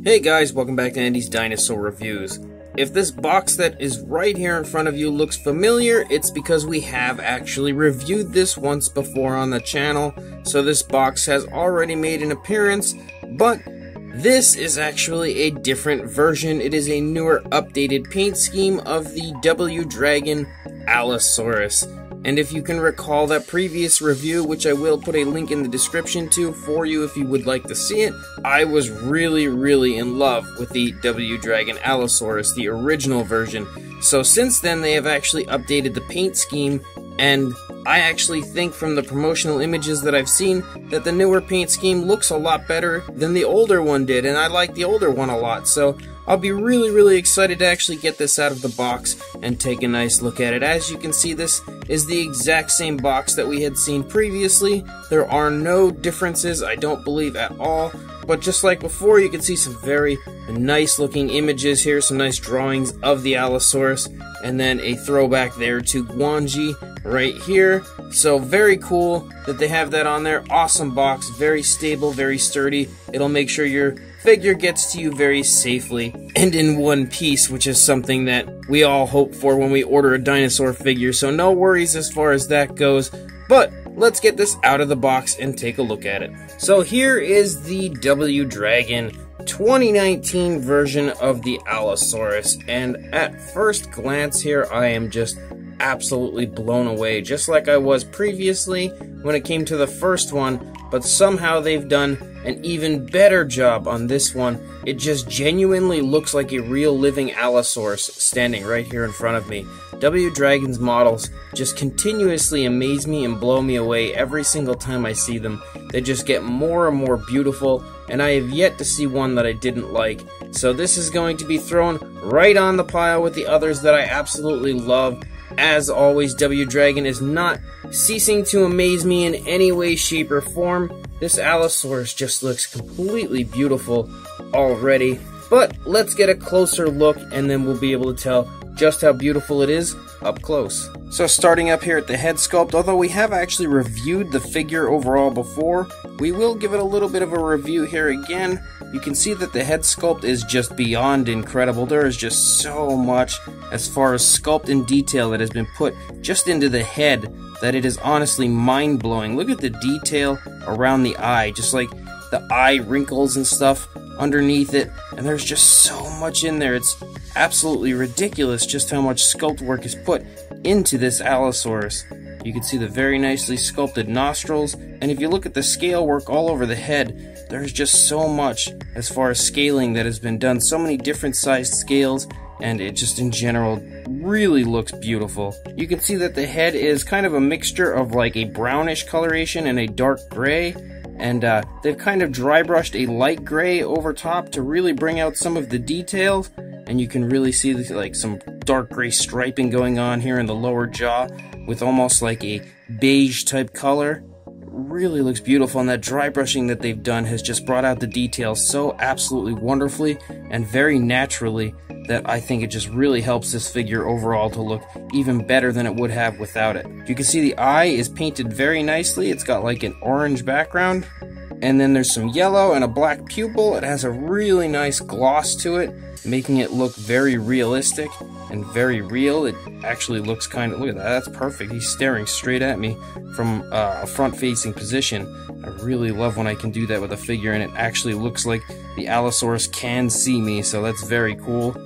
Hey guys, welcome back to Andy's Dinosaur Reviews. If this box that is right here in front of you looks familiar, it's because we have actually reviewed this once before on the channel, so this box has already made an appearance, but this is actually a different version. It is a newer, updated paint scheme of the W Dragon Allosaurus. And if you can recall that previous review, which I will put a link in the description to for you if you would like to see it, I was really in love with the W Dragon Allosaurus, the original version. So since then, they have actually updated the paint scheme, and I actually think from the promotional images that I've seen that the newer paint scheme looks a lot better than the older one did, and I like the older one a lot. So I'll be really excited to actually get this out of the box and take a nice look at it. As you can see, this is the exact same box that we had seen previously. There are no differences, I don't believe, at all. But just like before, you can see some very nice looking images here, some nice drawings of the Allosaurus, and then a throwback there to Guanji right here. So very cool that they have that on there. Awesome box, very stable, very sturdy. It'll make sure your figure gets to you very safely and in one piece, which is something that we all hope for when we order a dinosaur figure. So no worries as far as that goes. But let's get this out of the box and take a look at it. So here is the W Dragon 2019 version of the Allosaurus, and at first glance here I am just absolutely blown away, just like I was previously when it came to the first one, but somehow they've done an even better job on this one. It just genuinely looks like a real living Allosaurus standing right here in front of me. W Dragon's models just continuously amaze me and blow me away every single time I see them. They just get more and more beautiful, and I have yet to see one that I didn't like. So this is going to be thrown right on the pile with the others that I absolutely love. As always, W Dragon is not ceasing to amaze me in any way, shape, or form. This Allosaurus just looks completely beautiful already. But let's get a closer look, and then we'll be able to tell just how beautiful it is up close. So starting up here at the head sculpt, although we have actually reviewed the figure overall before, we will give it a little bit of a review here again. You can see that the head sculpt is just beyond incredible. There is just so much as far as sculpt and detail that has been put just into the head that it is honestly mind-blowing. Look at the detail around the eye, just like the eye wrinkles and stuff underneath it, and there's just so much in there. It's absolutely ridiculous just how much sculpt work is put into this Allosaurus. You can see the very nicely sculpted nostrils, and if you look at the scale work all over the head, there's just so much as far as scaling that has been done, so many different sized scales, and it just in general really looks beautiful. You can see that the head is kind of a mixture of like a brownish coloration and a dark gray, and they've kind of dry brushed a light gray over top to really bring out some of the details, and you can really see like some dark gray striping going on here in the lower jaw with almost like a beige type color. Really looks beautiful, and that dry brushing that they've done has just brought out the details so absolutely wonderfully and very naturally that I think it just really helps this figure overall to look even better than it would have without it. You can see the eye is painted very nicely. It's got like an orange background, and then there's some yellow and a black pupil. It has a really nice gloss to it, making it look very realistic and very real. It actually looks kind of, look at that, that's perfect. He's staring straight at me from a front-facing position. I really love when I can do that with a figure and it actually looks like the Allosaurus can see me, so that's very cool.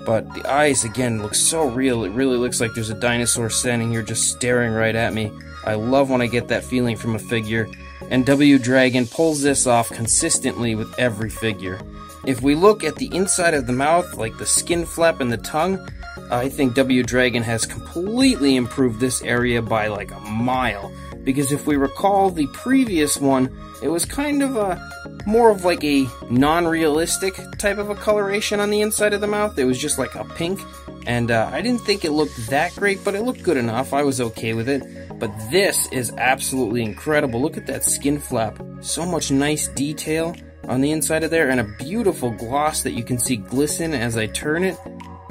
But the eyes, again, look so real. It really looks like there's a dinosaur standing here just staring right at me. I love when I get that feeling from a figure, and W Dragon pulls this off consistently with every figure. If we look at the inside of the mouth, like the skin flap and the tongue, I think W Dragon has completely improved this area by like a mile. Because if we recall the previous one, it was kind of more of like a non-realistic type of a coloration on the inside of the mouth. It was just like a pink, and I didn't think it looked that great, but it looked good enough. I was okay with it. But this is absolutely incredible. Look at that skin flap. So much nice detail on the inside of there, and a beautiful gloss that you can see glisten as I turn it.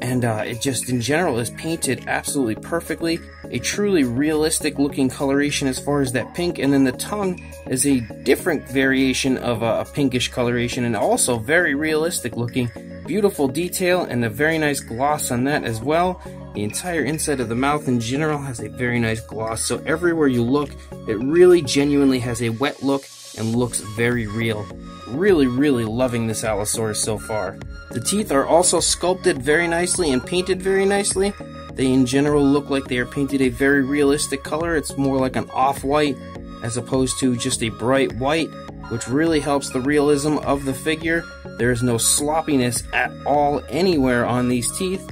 And it just in general is painted absolutely perfectly. a truly realistic looking coloration as far as that pink, and then the tongue is a different variation of a pinkish coloration and also very realistic looking. Beautiful detail and a very nice gloss on that as well. The entire inside of the mouth in general has a very nice gloss, so everywhere you look, it really genuinely has a wet look and looks very real. Really loving this Allosaurus so far. The teeth are also sculpted very nicely and painted very nicely. They in general look like they are painted a very realistic color. It's more like an off-white as opposed to just a bright white, which really helps the realism of the figure. There is no sloppiness at all anywhere on these teeth.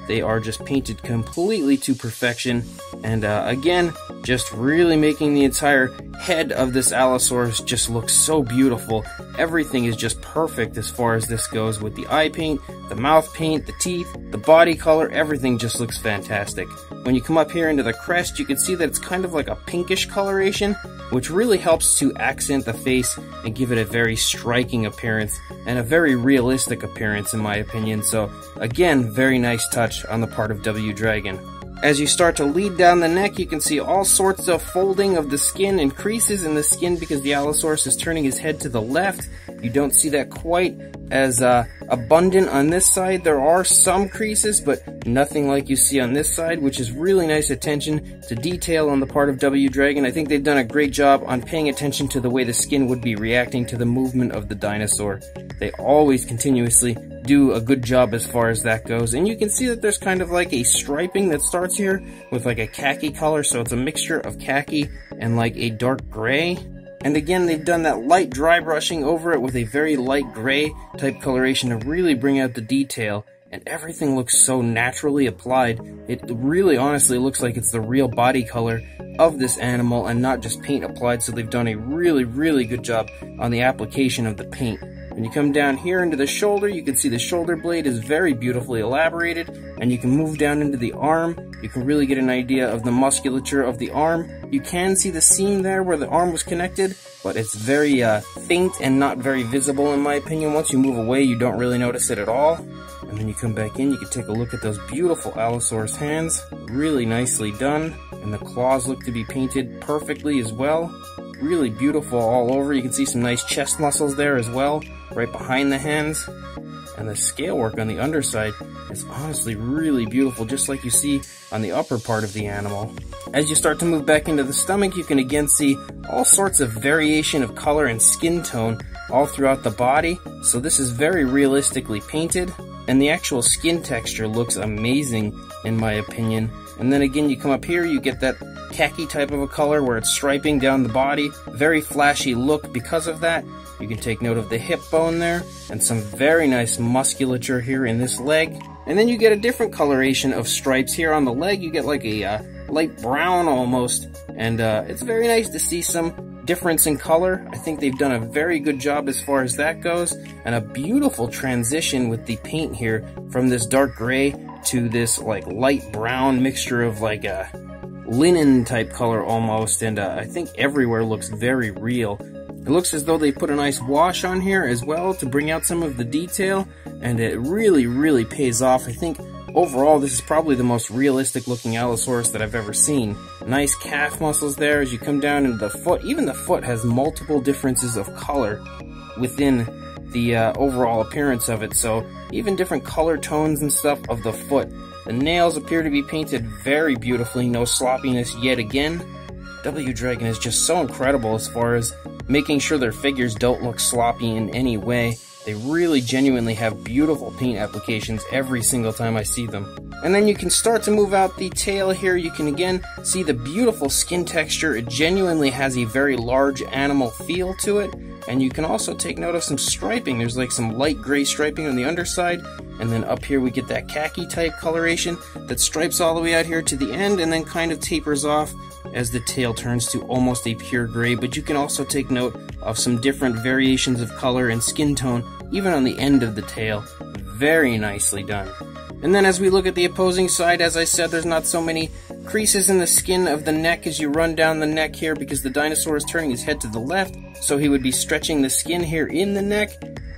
They are just painted completely to perfection, and again, just really making the entire head of this Allosaurus just look so beautiful. Everything is just perfect as far as this goes, with the eye paint, the mouth paint, the teeth, the body color, everything just looks fantastic. When you come up here into the crest, you can see that it's kind of like a pinkish coloration, which really helps to accent the face and give it a very striking appearance and a very realistic appearance in my opinion. So again, very nice touch on the part of W Dragon. As you start to lead down the neck, you can see all sorts of folding of the skin and creases in the skin because the Allosaurus is turning his head to the left. You don't see that quite as abundant on this side. There are some creases, but nothing like you see on this side, which is really nice attention to detail on the part of W Dragon. I think they've done a great job on paying attention to the way the skin would be reacting to the movement of the dinosaur. They always continuously do a good job as far as that goes, and you can see that there's kind of like a striping that starts here with like a khaki color, so it's a mixture of khaki and like a dark gray. And again, they've done that light dry brushing over it with a very light gray type coloration to really bring out the detail, and everything looks so naturally applied. It really honestly looks like it's the real body color of this animal and not just paint applied, so they've done a really good job on the application of the paint. When you come down here into the shoulder, you can see the shoulder blade is very beautifully elaborated, and you can move down into the arm. You can really get an idea of the musculature of the arm. You can see the seam there where the arm was connected, but it's very faint and not very visible in my opinion. Once you move away, you don't really notice it at all. And then you come back in, you can take a look at those beautiful Allosaurus hands. Really nicely done, and the claws look to be painted perfectly as well. Really beautiful all over. You can see some nice chest muscles there as well, right behind the hands. And the scale work on the underside is honestly really beautiful, just like you see on the upper part of the animal. As you start to move back into the stomach, you can again see all sorts of variation of color and skin tone all throughout the body. So this is very realistically painted, and the actual skin texture looks amazing in my opinion. And then again, you come up here, you get that khaki type of a color where it's striping down the body. Very flashy look because of that. You can take note of the hip bone there, and some very nice musculature here in this leg. And then you get a different coloration of stripes here on the leg. You get like a light brown almost, and it's very nice to see some difference in color. I think they've done a very good job as far as that goes, and a beautiful transition with the paint here from this dark gray to this like light brown mixture of like a linen type color almost, and I think everywhere looks very real. It looks as though they put a nice wash on here as well to bring out some of the detail, and it really pays off. I think overall this is probably the most realistic looking Allosaurus that I've ever seen. Nice calf muscles there as you come down into the foot. Even the foot has multiple differences of color within the overall appearance of it, so even different color tones and stuff of the foot. The nails appear to be painted very beautifully, no sloppiness yet again. W Dragon is just so incredible as far as making sure their figures don't look sloppy in any way. They really genuinely have beautiful paint applications every single time I see them. And then you can start to move out the tail here. You can again see the beautiful skin texture. It genuinely has a very large animal feel to it. And you can also take note of some striping. There's like some light gray striping on the underside, and then up here we get that khaki type coloration that stripes all the way out here to the end and then kind of tapers off as the tail turns to almost a pure gray. But you can also take note of some different variations of color and skin tone even on the end of the tail. Very nicely done. And then as we look at the opposing side, as I said, there's not so many creases in the skin of the neck as you run down the neck here because the dinosaur is turning his head to the left, so he would be stretching the skin here in the neck.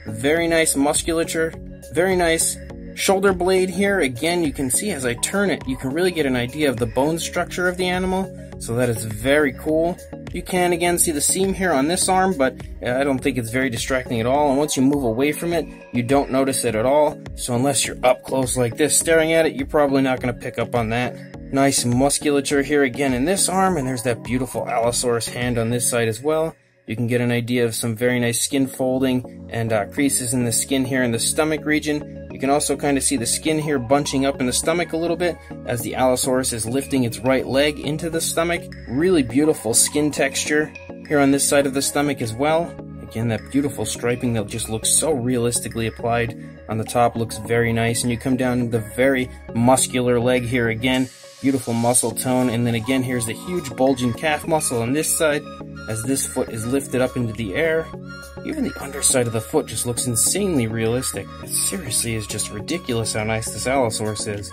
Very nice musculature, very nice shoulder blade here, again, you can see as I turn it, you can really get an idea of the bone structure of the animal, so that is very cool. You can again see the seam here on this arm, but I don't think it's very distracting at all, and once you move away from it, you don't notice it at all, so unless you're up close like this staring at it, you're probably not going to pick up on that. Nice musculature here again in this arm, and there's that beautiful Allosaurus hand on this side as well. You can get an idea of some very nice skin folding and creases in the skin here in the stomach region. You can also kind of see the skin here bunching up in the stomach a little bit as the Allosaurus is lifting its right leg into the stomach. Really beautiful skin texture here on this side of the stomach as well. Again, that beautiful striping that just looks so realistically applied on the top looks very nice. And you come down to the very muscular leg here again. Beautiful muscle tone, and then again here's the huge bulging calf muscle on this side as this foot is lifted up into the air. Even the underside of the foot just looks insanely realistic. It seriously is just ridiculous how nice this Allosaurus is.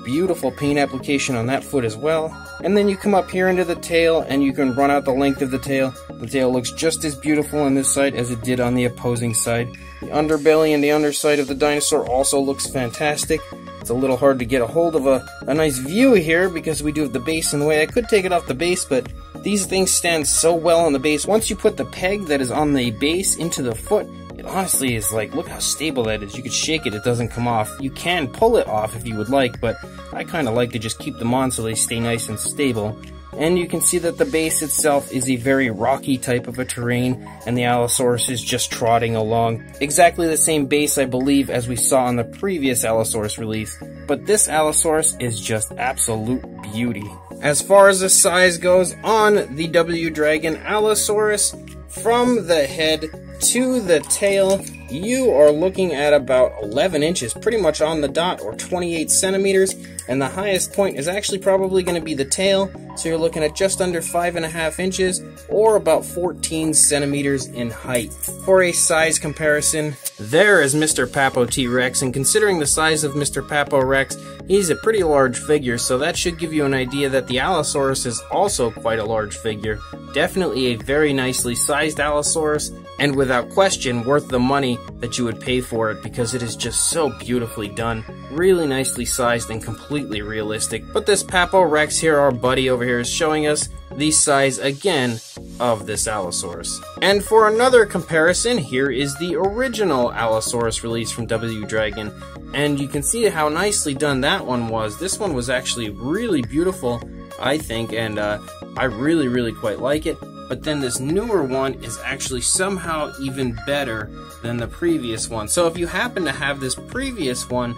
Beautiful paint application on that foot as well. And then you come up here into the tail and you can run out the length of the tail. The tail looks just as beautiful on this side as it did on the opposing side. The underbelly and the underside of the dinosaur also looks fantastic. It's a little hard to get a hold of a nice view here because we do have the base in the way. I could take it off the base, but these things stand so well on the base. Once you put the peg that is on the base into the foot, it honestly is like, look how stable that is. You could shake it, it doesn't come off. You can pull it off if you would like, but I kind of like to just keep them on so they stay nice and stable. And you can see that the base itself is a very rocky type of a terrain, and the Allosaurus is just trotting along. Exactly the same base, I believe, as we saw on the previous Allosaurus release, but this Allosaurus is just absolute beauty. As far as the size goes on the W Dragon Allosaurus, from the head to the tail, you are looking at about 11 inches, pretty much on the dot, or 28 centimeters, and the highest point is actually probably going to be the tail, so you're looking at just under 5.5 inches, or about 14 centimeters in height. For a size comparison, there is Mr. Papo T-Rex, and considering the size of Mr. Papo Rex, he's a pretty large figure, so that should give you an idea that the Allosaurus is also quite a large figure. Definitely a very nicely sized Allosaurus, and without question worth the money that you would pay for it because it is just so beautifully done. Really nicely sized and completely realistic. But this Papo Rex here, our buddy over here, is showing us the size again of this Allosaurus. And for another comparison, here is the original Allosaurus release from W Dragon. And you can see how nicely done that one was. This one was actually really beautiful, I think, and I really quite like it. But then this newer one is actually somehow even better than the previous one. So if you happen to have this previous one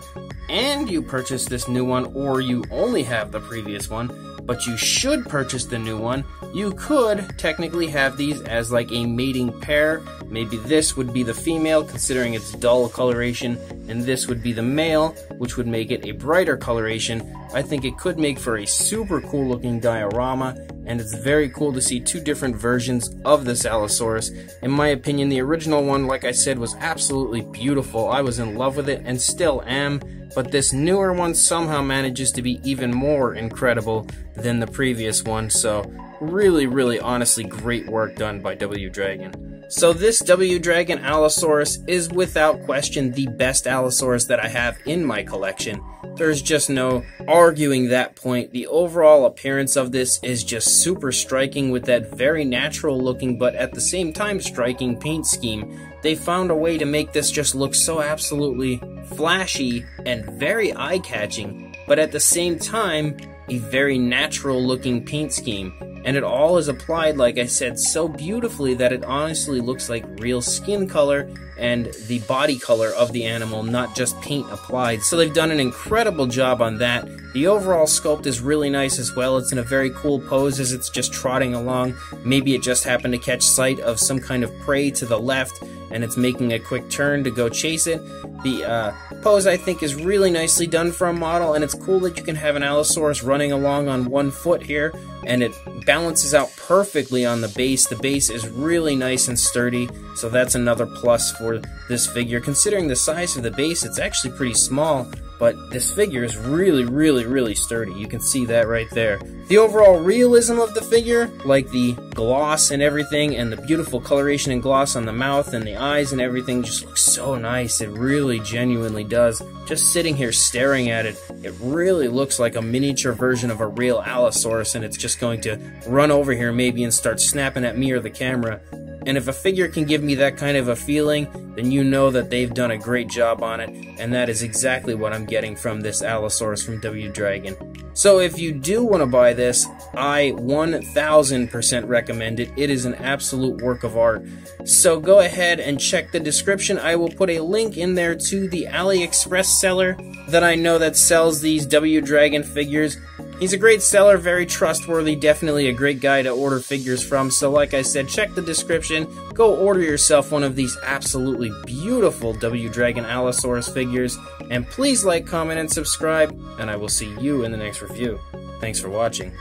and you purchase this new one, or you only have the previous one, but you should purchase the new one, you could technically have these as like a mating pair. Maybe this would be the female, considering its dull coloration, and this would be the male, which would make it a brighter coloration. I think it could make for a super cool looking diorama, and it's very cool to see two different versions of this Allosaurus. In my opinion, the original one, like I said, was absolutely beautiful. I was in love with it and still am, but this newer one somehow manages to be even more incredible than the previous one, so really honestly great work done by W Dragon. So this W Dragon Allosaurus is without question the best Allosaurus that I have in my collection. There's just no arguing that point. The overall appearance of this is just super striking with that very natural looking but at the same time striking paint scheme. They found a way to make this just look so absolutely flashy and very eye-catching, but at the same time a very natural looking paint scheme. And it all is applied, like I said, so beautifully that it honestly looks like real skin color and the body color of the animal, not just paint applied. So they've done an incredible job on that. The overall sculpt is really nice as well. It's in a very cool pose as it's just trotting along. Maybe it just happened to catch sight of some kind of prey to the left and it's making a quick turn to go chase it. The pose, I think, is really nicely done for a model, and it's cool that you can have an Allosaurus running along on one foot here, and it balances out perfectly on the base. The base is really nice and sturdy, so that's another plus for this figure. Considering the size of the base, it's actually pretty small, but this figure is really, really, really sturdy. You can see that right there. The overall realism of the figure, like the gloss and everything, and the beautiful coloration and gloss on the mouth and the eyes and everything, just looks so nice. It really genuinely does. Just sitting here staring at it, it really looks like a miniature version of a real Allosaurus, and it's just going to run over here maybe and start snapping at me or the camera. And if a figure can give me that kind of a feeling, then you know that they've done a great job on it, and that is exactly what I'm getting from this Allosaurus from W Dragon. So if you do want to buy this, I 1000% recommend it. It is an absolute work of art. So go ahead and check the description. I will put a link in there to the Aliexpress seller that I know that sells these W Dragon figures. He's a great seller, very trustworthy, definitely a great guy to order figures from. So like I said, check the description, go order yourself one of these absolutely beautiful W Dragon Allosaurus figures, and please like, comment, and subscribe, and I will see you in the next review. Thanks for watching.